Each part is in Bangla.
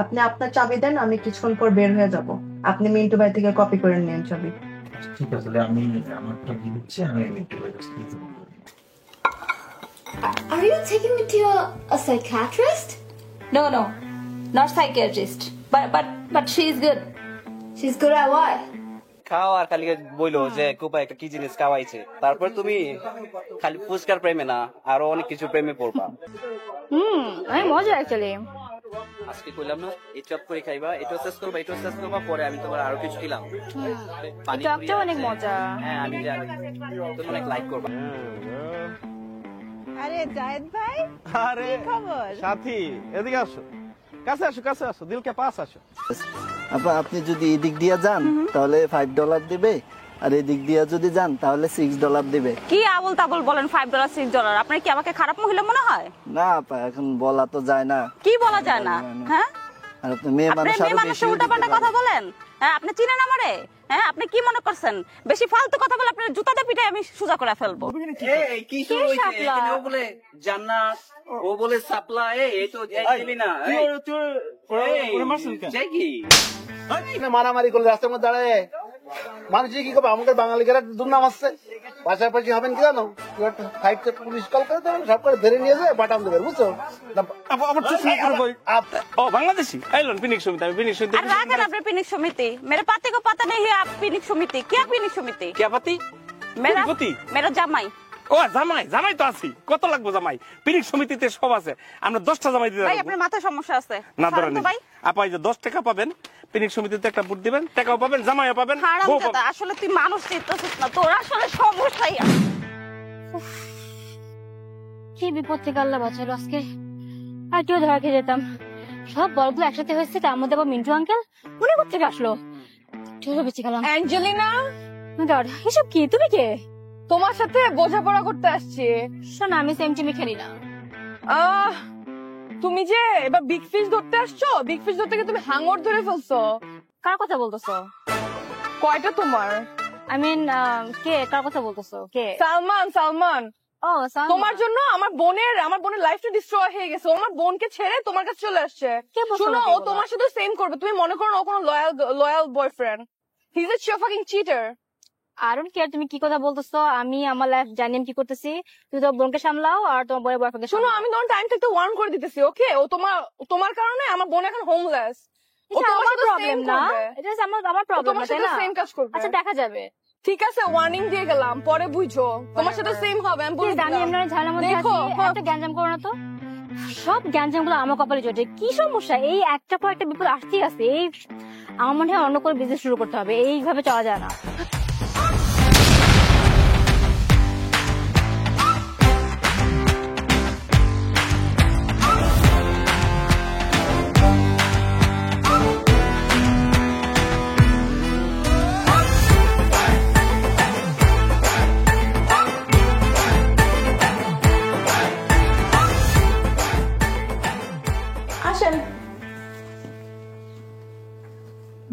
আপনি আপনার চাবি দেন, আমি কিছুক্ষণ পর বের হয়ে যাব। আপনি মিন্টু ভাই থেকে কপি করে নিন চাবি। ঠিক আছে, তাহলে আমি আমার চাবি দিচ্ছি, আমি মিন্টু ভাই কাছ থেকে দেবো। Are you taking me to a psychiatrist? No, not psychiatrist. But she's good. She's good at what? খাও আর খালি বইলো যে কোপা একটা কি জিনিস খাওয়াইছে, তারপর তুমি খালি ফুচকার প্রেমে না আরো অনেক কিছু প্রেমে পড়বা। আমি মজা অ্যাকচুয়ালি। আজকে কইলাম না এই চপ করে খাইবা, এটা শেষ করবা, এটা শেষ করবা, পরে আমি তোমার আরো কিছু দিলাম। চপটা অনেক মজা। হ্যাঁ আমি জানি তুমি অনেক লাইক করবা। আরে জায়েদ ভাই, আরে খবর? সাথী এদিকে আসো, কাছে আসো, দিলকে পাস আসো। আপনি যদি এদিক দিয়ে যান তাহলে $5 দিবে, আর এদিক দিয়ে যদি যান তাহলে $6 দিবে। কি আবল তাবল বলেন? $5 $6? আপনার কি আমাকে খারাপ মহিলা মনে হয়? না আপা, এখন বলা তো যায় না। কি বলা যায় না? হ্যাঁ, আর আপনি মেয়ে মানুষ, আরো বেশি উল্টাপাল্টা কথা বলেন। হ্যাঁ, আপনি চিনেন আমারে? হ্যাঁ, আপনি কি মনে করছেন বেশি ফালতু কথা বলে আপনার জুতাতে পিটাই আমি সোজা করে ফেলবো? এই কি শুরু হইছে? এখানে ও বলে জান্নাত, ও বলে সাপলা, এই তো দিবি না। মারামারি করলে রাস্তার মধ্যে দাঁড়ায় মানুষ কি করবে? আমাদের বাঙালিরা দুর্নাম আসছে, পাশাপাশি হবেন কি জানো, পুলিশ কল করে দেবেন, সব করে ধরে নিয়ে যায় বাটাম দেবেন, বুঝছো? বাংলাদেশি পিনিক সমিতি, আমি পিনিক সমিতি। আর রাখেন আপনার পিনিক সমিতি। मेरे पति को पता नहीं है आप पिनिक समिति। क्या पिनिक समिति? क्या पति? मेरा জামাই। ও জামাই তো আছি। কত লাগবে জামাই? পিনিক সমিতিতে সব আছে। আমরা 10টা জামাই দিতে ভাই আপনার মাথায় সমস্যা আছে। না ধরেন ভাই, আপা এই যে 10 টাকা পাবেন, পিনিক সমিতিতে একটা ভোট দিবেন, টাকাও পাবেন, জামাইও পাবেন। হারামজাদা, আসলে তুই মানুষ চিন্তাছিস না, তোর আসলে সমস্যাই আছে। কি বিপদ থেকে আল্লাহ বাঁচালো আজকে। আর কেউ ধরা খেয়ে যেতাম। সব বলগুলো একসাথে হয়েছে, তার মধ্যে আবার মিন্টু আঙ্কেল উনি কোথেকে আসলো? চলো বেঁচে গেলাম। অ্যাঞ্জেলিনা, গড, এসব কি? তুমি কে? তোমার সাথে বোঝাপড়া করতে আসছি। শোনো, আমি সেম টিমে খেলি না। তুমি যে এবার বিগ ফিশ ধরতে আসছো, বিগ ফিশ ধরতে গিয়ে তুমি হাঙর ধরে ফেলছো। কার কথা বলতেছো? কয়টা তোমার? আই মিন, কে? কার কথা বলতেছো? কে? সালমান। ও, তোমার জন্য আমার বোনের লাইফটা ডিস্ট্রয় হয়ে গেছে। আমার বোনকে ছেড়ে তোমার কাছে চলে আসছে। শুনো, ও তোমার সাথে সেম করবে। তুমি মনে করো ও কোনো loyal boyfriend. He is a fucking cheater. I don't care তুমি কি কথা বলতেছো। আমি আমার লাইফ জানি আমি কি করতেছি। তুমি তোমার বোনকে সামলাও আর তোমার বোনের বয়ফ্রেন্ডকে শোনো, আমি তোমার টাইম থেকে ওয়ার্ন করে দিতেছি, ওকে? ও তোমার কারণে আমার বোন এখন হোমলেস। আমার প্রবলেম না, এটা আমার প্রবলেম না, তাই না? সেম কাজ করবে। আচ্ছা, দেখা যাবে। ঠিক আছে, ওয়ার্নিং দিয়ে গেলাম, পরে বুঝো। তোমার সাথে সেম হবে, আমি বলে জানি। আমরা ঝামেলার মধ্যে আছি, একটা গ্যাঞ্জাম করো না তো। সব গ্যাঞ্জাম গুলো আমার কপালে জোটে। কি সমস্যা? এই একটা পর একটা বিপদ আসতেই আছে। এই আমার মনে হয় অন্য কোনো বিজনেস শুরু করতে হবে, এইভাবে চলা যায় না।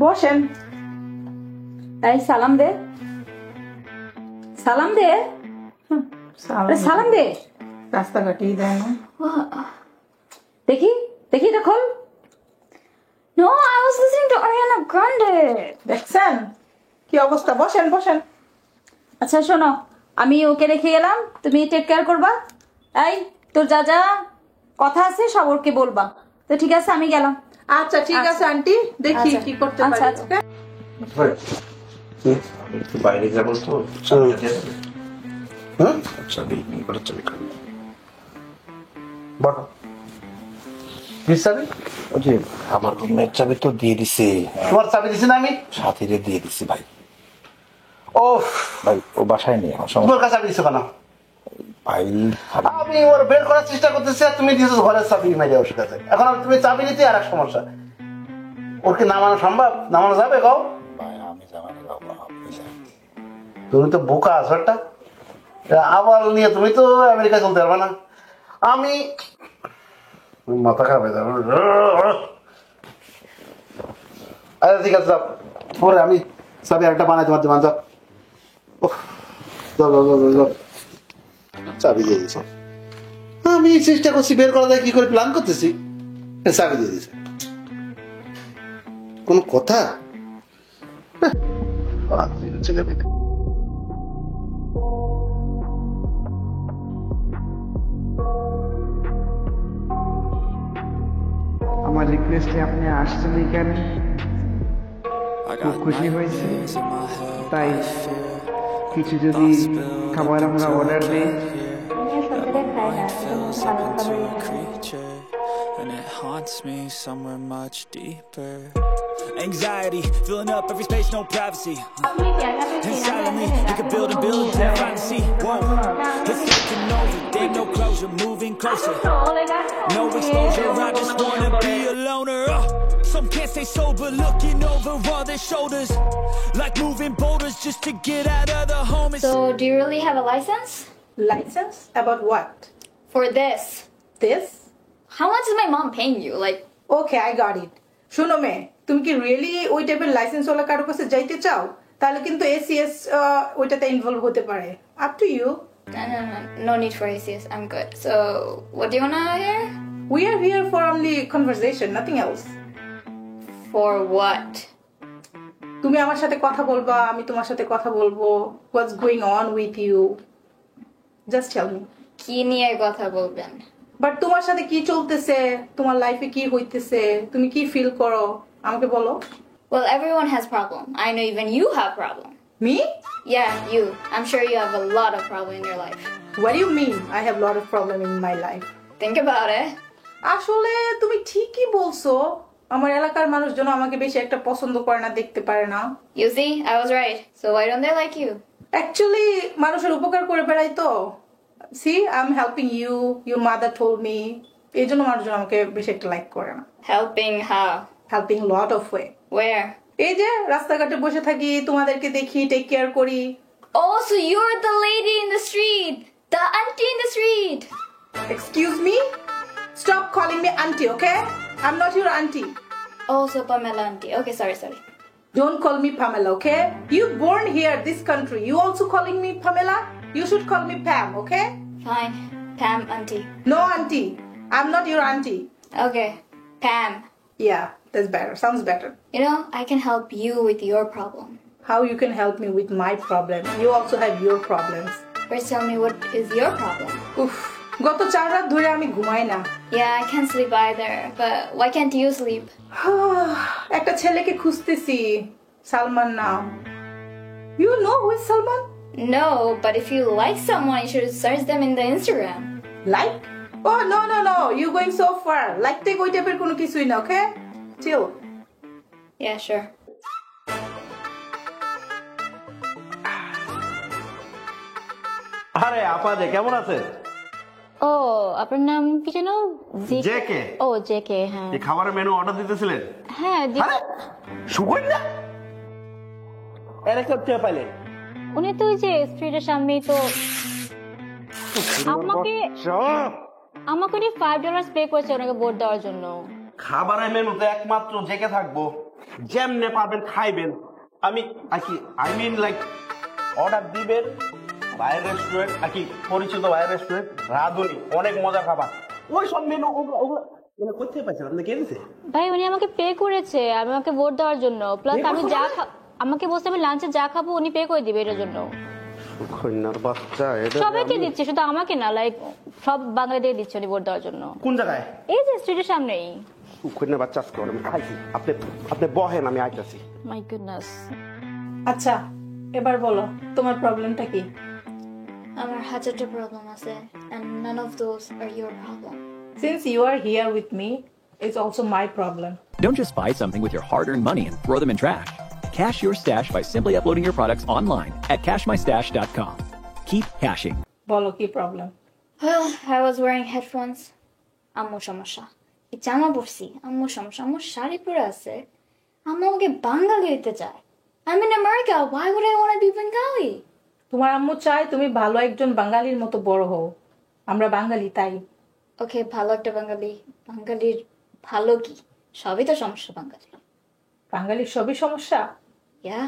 বসেন। এই সালাম দে, সালাম দে, সালাম দে। রাস্তাঘাটেই দেয় না। দেখি এটা খোল। No, I was listening to Ariana Grande. দেখছেন কি অবস্থা? বসেন। আচ্ছা শোনো, আমি ওকে রেখে গেলাম, তুমি টেক কেয়ার করবা। এই তোর যা যা কথা আছে সব ওকে বলবা। তো ঠিক আছে, আমি গেলাম। আচ্ছা ঠিক আছে আন্টি, দেখি কি করতে পারি। আচ্ছা। বাইরে যাবো তো, আমার রুমের চাবি তো দিয়ে দিছে। তোমার চাবি দিছি না আমি? সাথীরে দিয়ে দিছি ভাই। ও ভাই, ও বাসায় নেই। তোমার কাছে চাবি দিছো কেন? ভাই আমি ওর বের করার চেষ্টা করতেছি আর তুমি দিয়েছো ঘরের চাবি মেরে ওর কাছে। এখন তুমি চাবি নিতে আর এক সমস্যা। ওর কি নামানো সম্ভব? নামানো যাবে? কও ভাই, আমি জানি না বাবা। তুমি তো বোকা আছো একটা আবাল নিয়ে, তুমি তো আমেরিকা চলতে পারবে না। আমি মাথা খারাপ হয়ে যাবে। আচ্ছা ঠিক আছে, পরে আমি চাবি একটা বানাই তোমার দোকান যাও। চাবি দিয়ে দিয়েছ। আমি চেষ্টা করছি বের করা যায় কি করে, প্ল্যান করতেছি, চাবি দিয়ে দিয়েছে। কোন কথা? ছেলে মেয়ে আমার রিকোয়েস্টে আপনি আসছেন এখানে, খুব খুশি হয়েছে। তাই কিছু যদি খাবার আমরা অর্ডার দিই। And it haunts me somewhere much deeper. Anxiety filling up every space, no privacy. And silently you can build and build and fantasy. Whoa, it's taking over, there ain't no closure, moving closer. No exposure, I just wanna be a loner. Some can't stay sober, looking over all their shoulders, like moving boulders just to get out of the home. So, do you really have a license? License? About what? For this? This? How much is my mom paying you? Like, Okay, I got it. শোনো মে, তুমি কি রিয়েলি ওই টাইপের লাইসেন্স ওয়ালা কারো কাছে যাইতে চাও? তাহলে কিন্তু এসিএস ওইটাতে ইনভলভ হতে পারে। Up to you. no need for ACS. I'm good. So, what do you wanna hear? We are here for only conversation, nothing else. For what? তুমি আমার সাথে কথা বলবা, আমি তোমার সাথে কথা বলবো। What's going on with you? Just tell me. কি নিয়ে কথা বলবেন? বাট তোমার সাথে কি চলতেছে, তোমার লাইফে কি হইতেছে, তুমি কি ফিল করো আমাকে বলো। Well, everyone has problem. I know even you have problem. Me? Yeah, you. I'm sure you have a lot of problem in your life. What do you mean I have a lot of problem in my life? Think about it. আসলে তুমি ঠিকই বলছো, আমার এলাকার মানুষজন আমাকে বেশি একটা পছন্দ করে না, দেখতে পারে না। You see, I was right. So why don't they like you? Actually, মানুষের উপকার করে বেড়াই তো। See, I'm helping you. Your mother told me. এই জন্য মানুষজন আমাকে বেশি একটা লাইক করে না। Helping how? Helping lot of way. Where? এই যে রাস্তাঘাটে বসে থাকি, তোমাদেরকে দেখি, টেক কেয়ার করি। Oh, so you're the lady in the street. The auntie in the street. Excuse me? Stop calling me auntie, okay? I'm not your auntie. Oh, so Pamela auntie. Okay, sorry. Don't call me Pamela, okay? You born here, this country. You also calling me Pamela? You should call me Pam, okay? Fine. Pam auntie. No auntie. I'm not your auntie. Okay. Pam. Yeah, that's better. Sounds better. You know, I can help you with your problem. How you can help me with my problem? You also have your problems. First tell me what is your problem? Uff, গত 4 রাত ধরে আমি ঘুমাই না। Yeah, I can't sleep either. But why can't you sleep? একটা ছেলেকে খুঁজতেছি, সালমান নাম। You know who is Salman? No, but if you like someone, you should search them in the Instagram. Like? Oh, no. You're going so far. Like take ওই টাইপের কোনো কিছুই না, okay? Chill. Yeah, sure. আরে আপা যে কেমন আছে? ও আপনার নাম কি যেন? জেকে। ও জেকে, হ্যাঁ এই খাবারের মেনু অর্ডার দিতেছিলেন? হ্যাঁ আরে সুগন্ধা এর সব পাইলেন? উনি তো ওই যে স্ট্রিটের সামনেই তো আমাকে উনি $5 পে করেছে ওনাকে ভোট দেওয়ার জন্য। খাবারের মেনুতে একমাত্র জেকে থাকবো, যেমনে পারবেন খাইবেন। আই মিন লাইক অর্ডার দিবেন বাইরের রেস্টুরেন্ট, পরিচিত বাইরের রেস্টুরেন্ট, রাঁধুনি, অনেক মজার খাবার, ওই সব মেনু ওগুলো কোথায় পাইছেন আপনি? কে দিছে? ভাই উনি আমাকে পে করেছে আমাকে ভোট দেওয়ার জন্য, প্লাস আমি যা আমাকে বলছে আমি লাঞ্চে যা খাবো উনি পে করে দিবে এটার জন্য। কন্যার বাচ্চা, এটা সবাইকে দিচ্ছে, শুধু আমাকে না, লাইক সব বাঙালিদের দিচ্ছে উনি ভোট দেওয়ার জন্য। কোন জায়গায়? এই যে স্ট্রিটের সামনেই। কন্যার বাচ্চা আজকে আমি খাইছি, আপনি বহেন, আমি আইতাছি। My goodness. আচ্ছা, এবার বলো তোমার প্রবলেমটা কি? আমার হাজারটা প্রবলেম আছে, and none of those are your problem. Since you are here with me, it's also my problem. Don't just buy something with your hard-earned money and throw them in trash. Cash your stash by simply uploading your products online at cashmystash.com. Keep cashing. বলো কি problem? Well, I was wearing headphones. আম্মু সমস্যা। এই জামা পরছি, আম্মু সমস্যা। আম্মুর শাড়ি পরে আছে, আম্মু আমাকে বাঙালি হইতে চায়। I'm in America. Why would I want to be Bengali? তোমার আম্মু চায় তুমি ভালো একজন বাঙালির মতো বড় হও। আমরা বাঙালি তাই। ওকে, ভালো একটা বাঙালি। বাঙালির ভালো কি? সবই তো সমস্যা বাঙালি। বাঙালির সবই সমস্যা? Yeah.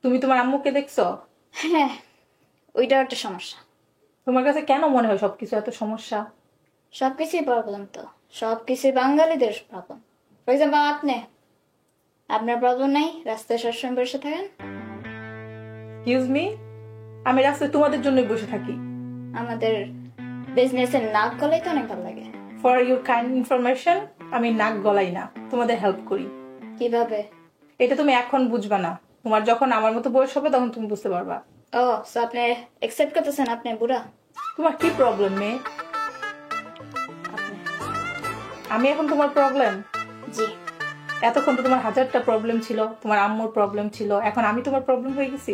তুমি তোমার আম্মুকে দেখছো? হ্যাঁ, ওইটাও একটা সমস্যা। তোমার কাছে কেন মনে হয় সবকিছু এত সমস্যা? সবকিছুই প্রবলেম তো, সবকিছুই বাঙালিদের প্রবলেম। ফর এক্সাম্পল আপনার প্রবলেম নাই? রাস্তায় সবসময় বসে থাকেন? এক্সকিউজ মি, আমি রাস্তায় তোমাদের জন্যই বসে থাকি। আমাদের বিজনেসের নাক গলাই তো অনেক ভালো লাগে। ফর ইউর কাইন্ড ইনফরমেশন, আমি নাক গলাই না, তোমাদের হেল্প করি। কিভাবে? এটা তুমি এখন বুঝবা না, তোমার যখন আমার মতো বয়স হবে তখন তুমি বুঝতে পারবা। ও সো আপনি অ্যাকসেপ্ট করতেছেন আপনি বুড়া? তোমার কি প্রবলেম মেয়ে? আমি এখন তোমার প্রবলেম? জি। এতক্ষণ তো তোমার হাজারটা প্রবলেম ছিল, তোমার আম্মুর প্রবলেম ছিল, এখন আমি তোমার প্রবলেম হয়ে গেছি?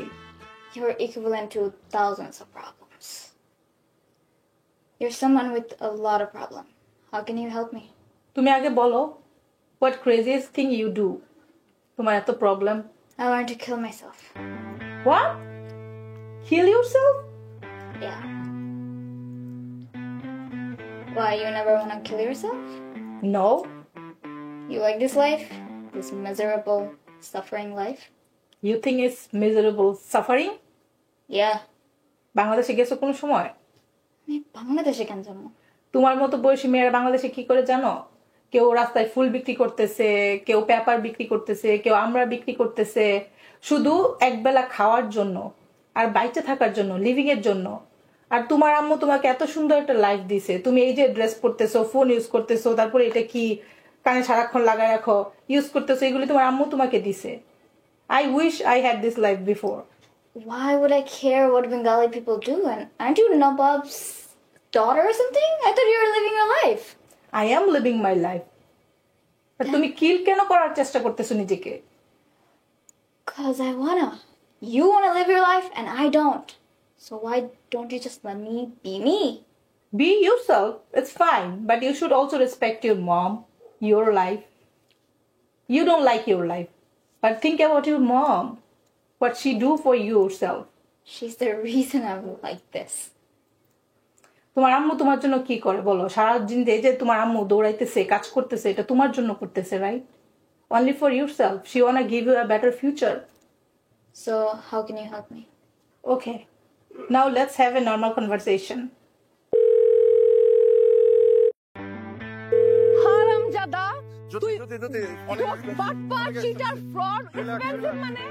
You're equivalent to thousands of problems. You're someone with a lot of problems. How can you help me? তুমি আগে বলো, what craziest thing you do? তোমার এত problem. I want to kill myself. What? Kill yourself? Yeah. Why, you never want to kill yourself? No. You like this life? This miserable, suffering life? You think it's miserable suffering? Yeah. বাংলাদেশে গেছো কোন সময়? আমি বাংলাদেশে কেন যাবো? তোমার মতো বয়সী মেয়েরা বাংলাদেশে কি করে জানো? কেউ রাস্তায় ফুল বিক্রি করতেছে, কেউ পেপার বিক্রি করতেছে, কেউ আমড়া বিক্রি করতেছে, শুধু একবেলা খাওয়ার জন্য আর বাইচে থাকার জন্য, লিভিং এর জন্য। আর তোমার আম্মু তোমাকে এত সুন্দর একটা লাইফ দিছে, তুমি এই যে ড্রেস পরতেছো, ফোন ইউজ করতেছো, তারপরে এটা কি কানে সারাক্ষণ লাগায় রাখো, ইউজ করতেছো, এগুলি তোমার আম্মু তোমাকে দিছে। I wish I had this life before. Why would I care what Bengali people do? And aren't you Nawab's daughter or something? I thought you were living your life. I am living my life. But তুমি কিল কেন করার চেষ্টা করতেছো নিজেকে? Cause I wanna. You wanna live your life and I don't. So why don't you just let me be me? Be yourself, it's fine, but you should also respect your mom, your life. You don't like your life, but think about your mom. What she do for yourself. She's the reason I'm like this. তোমার আম্মু তোমার জন্য কি করে বলো? সারাদিন এই যে তোমার আম্মু দৌড়াইতেছে, কাজ করতেছে, এটা তোমার জন্য করতেছে, right? Only for yourself. She wanna give you a better future. So how can you help me? Okay. Now let's have a normal conversation. হারামজাদা, তুই বাটপার, চিটার, ফ্রড, এক্সপেন্সিভ মানে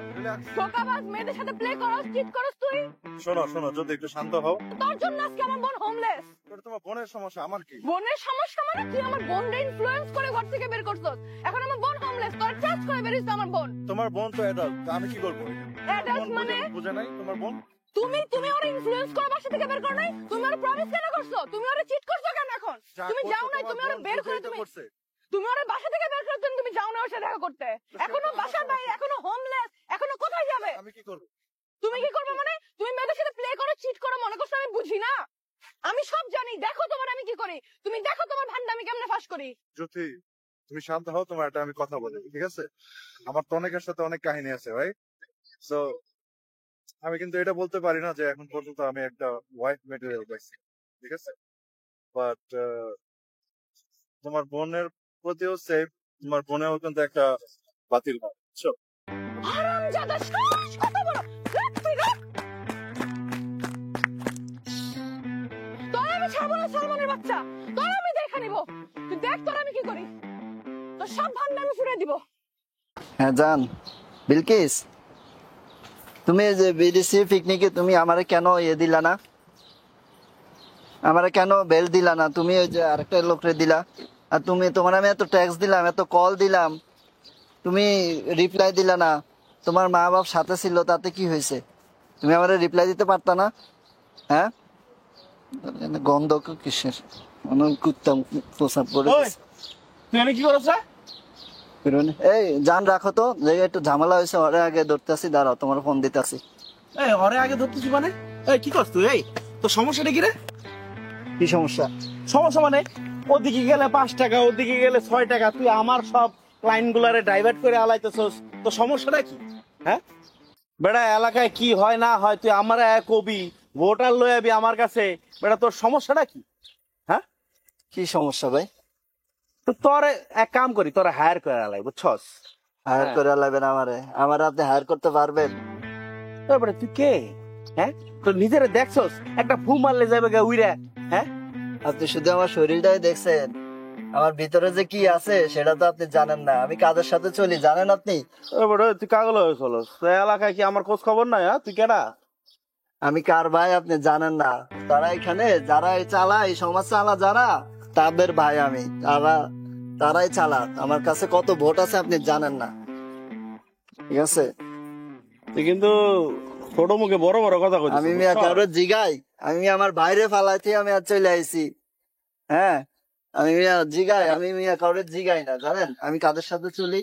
ধোঁকাবাজ মেয়েদের সাথে প্লে করস, চিট করস তুই। শোনো যদি একটু শান্ত হও। তোর জন্য আজকে আমার বোন হোমলেস। এটা তোমার বোনের সমস্যা, আমার কি? বোনের সমস্যা মানে তুই আমার বোনকে ইনফ্লুয়েন্স করে ঘর থেকে বের করছস। এখন আমার বোন হোমলেস, তোর চার্জ করে বেরিয়েছে আমার বোন। তোমার বোন তো অ্যাডাল্ট, আমি কি করব? অ্যাডাল্ট মানে বুঝে নাই তোমার বোন? তুমি ওরে ইনফ্লুয়েন্স করে বাসা থেকে বের করো নাই? তুমি ওরে প্রমিস কেন করছো? তুমি ওরে চিট করছো কেন এখন? তুমি যাও নাই, তুমি ওরে বের করে তুমি ওরে বাসা থেকে বের করে তুমি যাও না ওর সাথে দেখা করতে। এখনো বাসার বাইরে, এখনো হোমলেস, এখনো কোথায় যাবে? আমি কি করব? তুমি কি করবে মানে? তুমি মেয়েদের সাথে প্লে করো, চিট করো, মনে করছো আমি বুঝি না? আমি সব জানি। দেখো তোমার আমি কি করি, তুমি দেখো তোমার ভান্ডা আমি কেমনে ফাঁস করি। জ্যোতি, তুমি শান্ত হও, তোমার একটা আমি কথা বলি, ঠিক আছে? আমার তো অনেকের সাথে অনেক কাহিনী আছে, রাইট? সো আমি কিন্তু এটা বলতে পারি না যে এখন পর্যন্ত আমি একটা ওয়াইফ ম্যাটেরিয়াল পাইছি, ঠিক আছে? বাট তোমার বোনের প্রতিও সেফ, তোমার বোনেও কিন্তু একটা বাতিল হয়, বুঝছো? হারামজাদা, সাহস কত বড়! তোর আমি ছাড়বো না, সালমানের বাচ্চা, তোর আমি দেখা নিব। তুই দেখ তোর আমি কি করি, তোর সব ভান্ডা আমি ছুড়ে দিব। হ্যাঁ জান, বিলকিস, তুমি যে বিদেশি পিকনিকে তুমি আমারে কেন দিলা না? আমারে কেন বেল দিলা না? তুমি ওই যে আরেকটা লোকরে দিলা। আর তোমার আমি এত ট্যাক্স দিলাম, এত কল দিলাম, তুমি রিপ্লাই দিলা না। তোমার মা বাপ সাথে ছিল, তাতে কি হয়েছে? তুমি আমারে রিপ্লাই দিতে পারতা না? হ্যাঁ, গন্ধ কিসের? কুত্তাম প্রসাব করে। তুই এনে কি করছ? এই জান রাখো তো, যে একটু ঝামেলা হয়েছে, ওরে আগে ধরতেছি, দাঁড়াও তোমার ফোন দিতেছি। এই ওরে আগে ধরতেছি মানে? এই কি করছ তুই? এই তোর সমস্যাটা কি রে? কি সমস্যা? সমস্যা মানে ওদিকে গেলে 5 টাকা, ওদিকে গেলে 6 টাকা, তুই আমার সব ক্লায়েন্ট গুলারে ডাইভার্ট করে আলাইতেছস। তো সমস্যাটা কি? হ্যাঁ বেটা, এলাকায় কি হয় না হয় তুই আমার কবি, ভোটার লই আবি আমার কাছে। বেটা তোর সমস্যাটা কি? হ্যাঁ কি সমস্যা ভাই? তো তোর এক কাম করি, তোরা হায়ার করে আলাই, বুঝছস? হায়ার করে আলাইবেন আমারে? আমার আপনি হায়ার করতে পারবেন? তারপরে তুই কে? হ্যাঁ তোর নিজেরে দেখছস? একটা ফু মারলে যাবে গা উইরা। হ্যাঁ আপনি শুধু আমার শরীরটাই দেখছেন, আমার ভিতরে যে কি আছে সেটা তো আপনি জানেন না। আমি কাদের সাথে চলি জানেন আপনি? তুই কাগল হয়ে চলস এলাকায় কি আমার খোঁজ খবর নাই? তুই কেডা? আমি কার ভাই আপনি জানেন না? তারা এখানে যারা চালায় সমাজ চালা যারা তাদের ভাই আমি। তারাই চালা। আমার কাছে কত ভোট আছে আপনি জানেন না, ঠিক আছে? তুই কিন্তু ছোট মুখে বড় বড় কথা কইছিস। আমি মিয়া কারো জিগাই? আমি আমার বাইরে ফালাইতে আমি আর চলে আইছি। হ্যাঁ আমি মিয়া জিগাই? আমি মিয়া কারো জিগাই না, জানেন আমি কাদের সাথে চলি?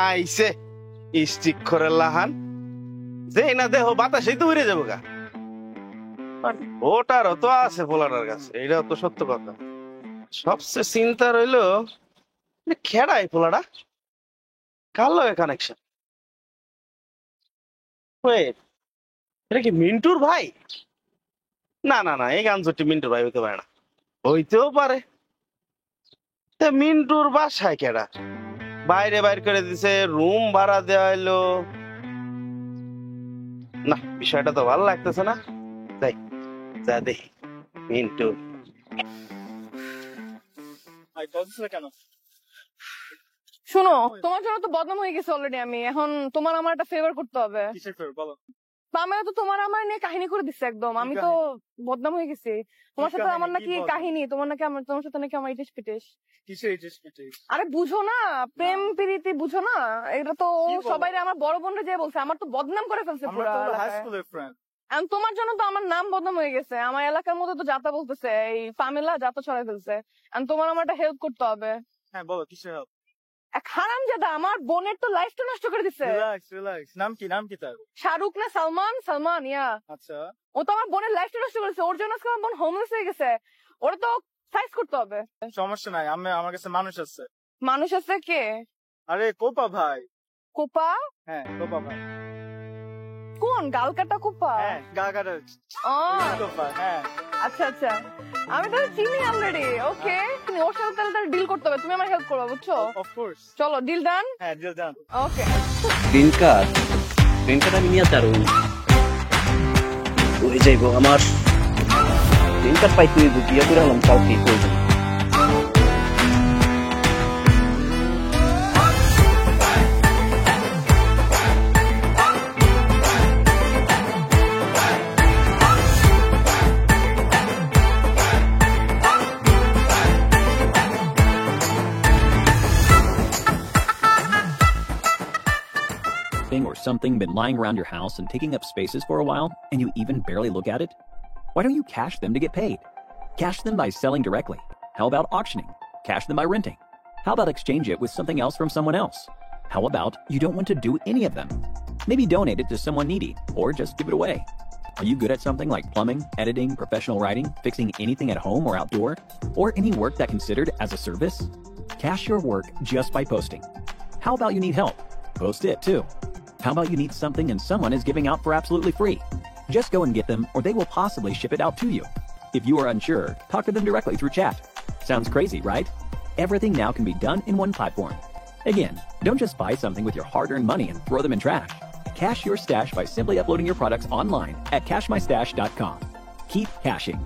আইসে স্টিক করে লাহান যে না দেহ বাতাসেই তো উড়ে যাবো গা। ওটারও তো আছে পোলাটার কাছে, এইটাও তো সত্য কথা। সবচেয়ে চিন্তা রইলো খেড়াই পোলাটা কার লগে কানেকশন? এটা কি মিন্টুর ভাই? না না না, এই গানজটি মিন্টুর ভাই হইতে পারে না। হইতেও পারে। মিন্টুর বাসায় কেডা? বাইরে বাইর করে দিছে, রুম ভাড়া দেওয়া হইলো না। বিষয়টা তো ভালো লাগতেছে না। যাই যা দেখি মিন্টু কেন। শোনো, তোমার জন্য তো বদনাম হয়ে গেছে অলরেডি। আমি এখন তোমার আমার একটা ফেভার করতে হবে। পামেলা তো তোমার আমার নিয়ে কাহিনী করে দিচ্ছে একদম। আমি তো বদনাম হয়ে গেছি। তোমার সাথে আমার নাকি কাহিনী, তোমার সাথে নাকি আমার ইটিস পিটিস। আরে বুঝো না, প্রেম প্রীতি বুঝো না? এটা তো সবাই আমার বড় বোনরা যে বলছে, আমার তো বদনাম করে ফেলছে পুরো। তোমার জন্য তো আমার নাম বদনাম হয়ে গেছে। আমার এলাকার মধ্যে তো যাতা বলতেছে, এই পামেলা যাতা ছড়াই ফেলছে। তোমার আমার একটা হেল্প করতে হবে। হ্যাঁ বলো, কিসের হেল্প? এক হারামজাদা আমার বোনের তো লাইফটা নষ্ট করে দিছে। রিল্যাক্স। নাম কি তার? শাহরুখ না সালমান ইয়া। আচ্ছা, ও তো আমার বোনের লাইফটা নষ্ট করেছে। ওর জন্য আজকে আমার বোন হোমলেস হয়ে গেছে। ওরা তো সাইজ করতে হবে। সমস্যা নাই, আমার কাছে মানুষ আছে। মানুষ আছে? কে? আরে কোপা ভাই। কোপা? হ্যাঁ কোপা ভাই। কোন গালকাটা কোপা? হ্যাঁ গালকাটা কোপা। হ্যাঁ আচ্ছা আচ্ছা, আমি তো চিনি অলরেডি। ওকে, ওর সাথে তাহলে ডিল করতে হবে। তুমি আমার হেল্প করো, বুঝছো? অফকোর্স। চলো ডিল ডান। হ্যাঁ ডিল ডান। ওকে। গ্রিন কার্ড আমি নিয়ে তারু ওই যাইব। আমার গ্রিন কার্ড পাইতে হইব, বিয়ে করে হলাম কালকে করবো। Or something been lying around your house and taking up spaces for a while, and you even barely look at it? Why don't you cash them to get paid? Cash them by selling directly. How about auctioning? Cash them by renting. How about exchange it with something else from someone else? How about you don't want to do any of them? Maybe donate it to someone needy, or just give it away. Are you good at something like plumbing, editing, professional writing, fixing anything at home or outdoor, or any work that considered as a service? Cash your work just by posting. How about you need help? Post it too. How about you need something and someone is giving out for absolutely free? Just go and get them, or they will possibly ship it out to you. If you are unsure, talk to them directly through chat. Sounds crazy, right? Everything now can be done in one platform. Again, don't just buy something with your hard-earned money and throw them in trash. Cash your stash by simply uploading your products online at cashmystash.com. Keep cashing.